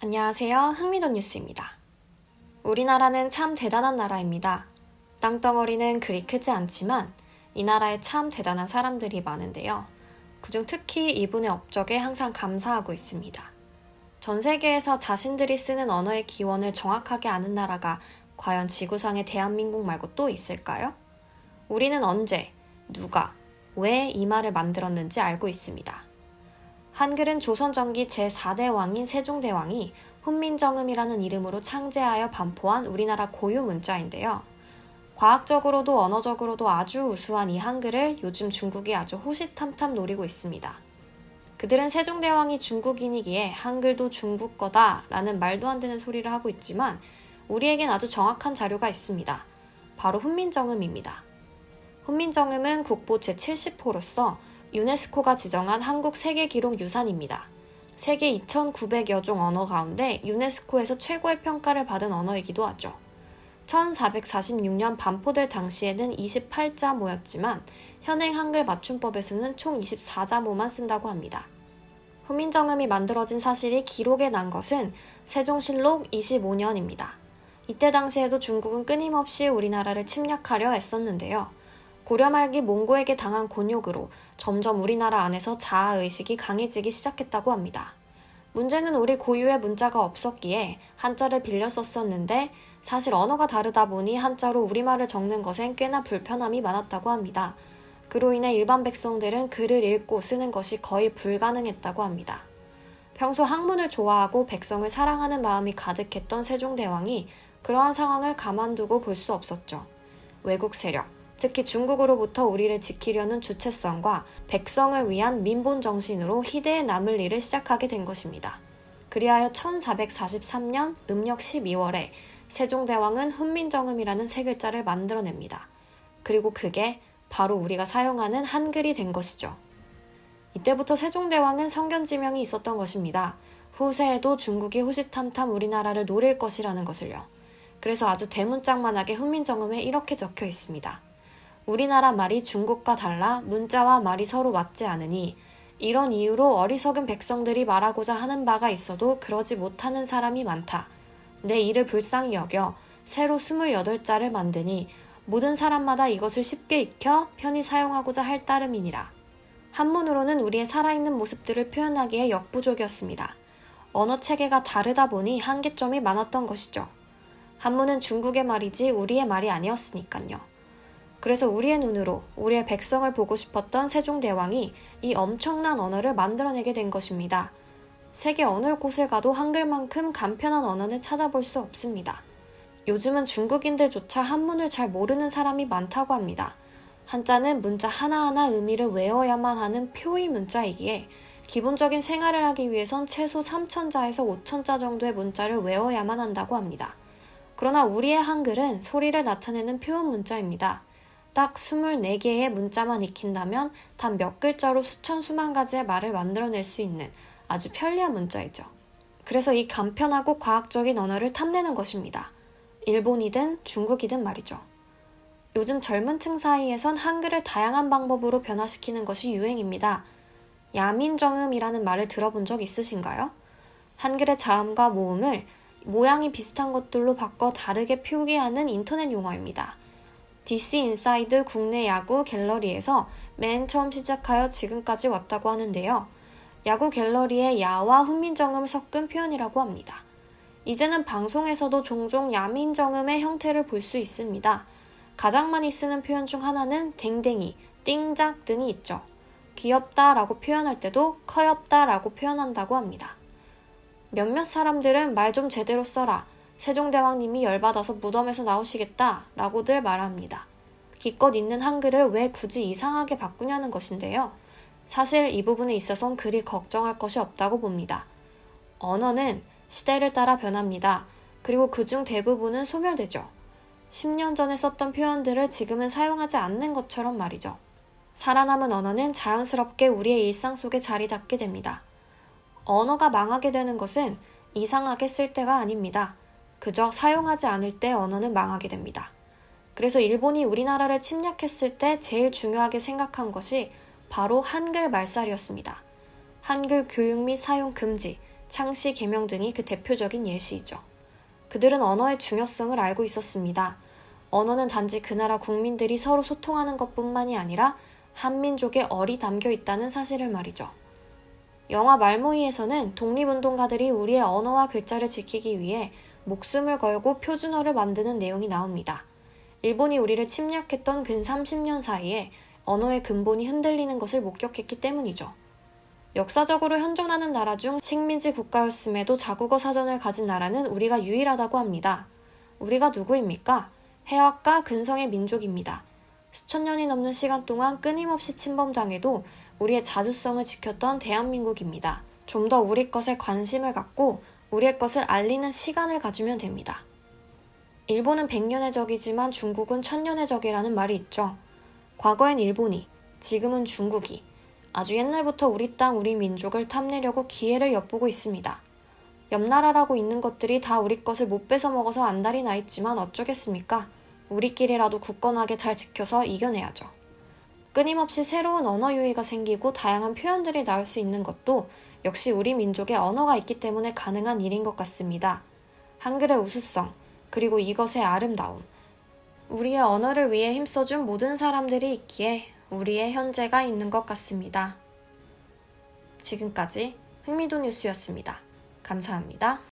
안녕하세요. 흥미돈 뉴스입니다. 우리나라는 참 대단한 나라입니다. 땅덩어리는 그리 크지 않지만 이 나라에 참 대단한 사람들이 많은데요. 그중 특히 이분의 업적에 항상 감사하고 있습니다. 전 세계에서 자신들이 쓰는 언어의 기원을 정확하게 아는 나라가 과연 지구상에 대한민국 말고 또 있을까요? 우리는 언제, 누가, 왜 이 말을 만들었는지 알고 있습니다. 한글은 조선 전기 제4대 왕인 세종대왕이 훈민정음이라는 이름으로 창제하여 반포한 우리나라 고유 문자인데요. 과학적으로도 언어적으로도 아주 우수한 이 한글을 요즘 중국이 아주 호시탐탐 노리고 있습니다. 그들은 세종대왕이 중국인이기에 한글도 중국 거다 라는 말도 안 되는 소리를 하고 있지만 우리에겐 아주 정확한 자료가 있습니다. 바로 훈민정음입니다. 훈민정음은 국보 제70호로서 유네스코가 지정한 한국 세계기록유산입니다. 세계 2,900여 종 언어 가운데 유네스코에서 최고의 평가를 받은 언어이기도 하죠. 1446년 반포될 당시에는 28자모였지만 현행 한글 맞춤법에서는 총 24자모만 쓴다고 합니다. 훈민정음이 만들어진 사실이 기록에 난 것은 세종실록 25년입니다. 이때 당시에도 중국은 끊임없이 우리나라를 침략하려 애썼는데요. 고려 말기 몽고에게 당한 곤욕으로 점점 우리나라 안에서 자아의식이 강해지기 시작했다고 합니다. 문제는 우리 고유의 문자가 없었기에 한자를 빌려 썼었는데 사실 언어가 다르다 보니 한자로 우리말을 적는 것엔 꽤나 불편함이 많았다고 합니다. 그로 인해 일반 백성들은 글을 읽고 쓰는 것이 거의 불가능했다고 합니다. 평소 학문을 좋아하고 백성을 사랑하는 마음이 가득했던 세종대왕이 그러한 상황을 가만두고 볼 수 없었죠. 외국 세력, 특히 중국으로부터 우리를 지키려는 주체성과 백성을 위한 민본 정신으로 희대에 남을 일을 시작하게 된 것입니다. 그리하여 1443년 음력 12월에 세종대왕은 훈민정음이라는 세 글자를 만들어냅니다. 그리고 그게 바로 우리가 사용하는 한글이 된 것이죠. 이때부터 세종대왕은 성견지명이 있었던 것입니다. 후세에도 중국이 호시탐탐 우리나라를 노릴 것이라는 것을요. 그래서 아주 대문짝만하게 훈민정음에 이렇게 적혀 있습니다. 우리나라 말이 중국과 달라 문자와 말이 서로 맞지 않으니 이런 이유로 어리석은 백성들이 말하고자 하는 바가 있어도 그러지 못하는 사람이 많다. 내 이를 불쌍히 여겨 새로 28자를 만드니 모든 사람마다 이것을 쉽게 익혀 편히 사용하고자 할 따름이니라. 한문으로는 우리의 살아있는 모습들을 표현하기에 역부족이었습니다. 언어 체계가 다르다 보니 한계점이 많았던 것이죠. 한문은 중국의 말이지 우리의 말이 아니었으니까요. 그래서 우리의 눈으로 우리의 백성을 보고 싶었던 세종대왕이 이 엄청난 언어를 만들어내게 된 것입니다. 세계 어느 곳을 가도 한글만큼 간편한 언어는 찾아볼 수 없습니다. 요즘은 중국인들조차 한문을 잘 모르는 사람이 많다고 합니다. 한자는 문자 하나하나 의미를 외워야만 하는 표의 문자이기에 기본적인 생활을 하기 위해선 최소 3,000자에서 5,000자 정도의 문자를 외워야만 한다고 합니다. 그러나 우리의 한글은 소리를 나타내는 표현 문자입니다. 딱 24개의 문자만 익힌다면 단 몇 글자로 수천 수만 가지의 말을 만들어낼 수 있는 아주 편리한 문자이죠. 그래서 이 간편하고 과학적인 언어를 탐내는 것입니다. 일본이든 중국이든 말이죠. 요즘 젊은 층 사이에선 한글을 다양한 방법으로 변화시키는 것이 유행입니다. 야민정음이라는 말을 들어본 적 있으신가요? 한글의 자음과 모음을 모양이 비슷한 것들로 바꿔 다르게 표기하는 인터넷 용어입니다. DC 인사이드 국내 야구 갤러리에서 맨 처음 시작하여 지금까지 왔다고 하는데요. 야구 갤러리의 야와 훈민정음을 섞은 표현이라고 합니다. 이제는 방송에서도 종종 야민정음의 형태를 볼 수 있습니다. 가장 많이 쓰는 표현 중 하나는 댕댕이, 띵작 등이 있죠. 귀엽다 라고 표현할 때도 커엽다 라고 표현한다고 합니다. 몇몇 사람들은 말 좀 제대로 써라. 세종대왕님이 열받아서 무덤에서 나오시겠다 라고들 말합니다. 기껏 있는 한글을 왜 굳이 이상하게 바꾸냐는 것인데요. 사실 이 부분에 있어선 그리 걱정할 것이 없다고 봅니다. 언어는 시대를 따라 변합니다. 그리고 그중 대부분은 소멸되죠. 10년 전에 썼던 표현들을 지금은 사용하지 않는 것처럼 말이죠. 살아남은 언어는 자연스럽게 우리의 일상 속에 자리 잡게 됩니다. 언어가 망하게 되는 것은 이상하게 쓸 때가 아닙니다. 그저 사용하지 않을 때 언어는 망하게 됩니다. 그래서 일본이 우리나라를 침략했을 때 제일 중요하게 생각한 것이 바로 한글 말살이었습니다. 한글 교육 및 사용 금지, 창씨, 계명 등이 그 대표적인 예시이죠. 그들은 언어의 중요성을 알고 있었습니다. 언어는 단지 그 나라 국민들이 서로 소통하는 것뿐만이 아니라 한민족의 얼이 담겨 있다는 사실을 말이죠. 영화 말모이에서는 독립운동가들이 우리의 언어와 글자를 지키기 위해 목숨을 걸고 표준어를 만드는 내용이 나옵니다. 일본이 우리를 침략했던 근 30년 사이에 언어의 근본이 흔들리는 것을 목격했기 때문이죠. 역사적으로 현존하는 나라 중 식민지 국가였음에도 자국어 사전을 가진 나라는 우리가 유일하다고 합니다. 우리가 누구입니까? 해학과 근성의 민족입니다. 수천 년이 넘는 시간 동안 끊임없이 침범당해도 우리의 자주성을 지켰던 대한민국입니다. 좀 더 우리 것에 관심을 갖고 우리의 것을 알리는 시간을 가지면 됩니다. 일본은 100년의 적이지만 중국은 1000년의 적이라는 말이 있죠. 과거엔 일본이, 지금은 중국이 아주 옛날부터 우리 땅, 우리 민족을 탐내려고 기회를 엿보고 있습니다. 옆나라라고 있는 것들이 다 우리 것을 못 뺏어 먹어서 안달이 나 있지만 어쩌겠습니까? 우리끼리라도 굳건하게 잘 지켜서 이겨내야죠. 끊임없이 새로운 언어 유희가 생기고 다양한 표현들이 나올 수 있는 것도 역시 우리 민족의 언어가 있기 때문에 가능한 일인 것 같습니다. 한글의 우수성, 그리고 이것의 아름다움. 우리의 언어를 위해 힘써준 모든 사람들이 있기에 우리의 현재가 있는 것 같습니다. 지금까지 흥미도 뉴스였습니다. 감사합니다.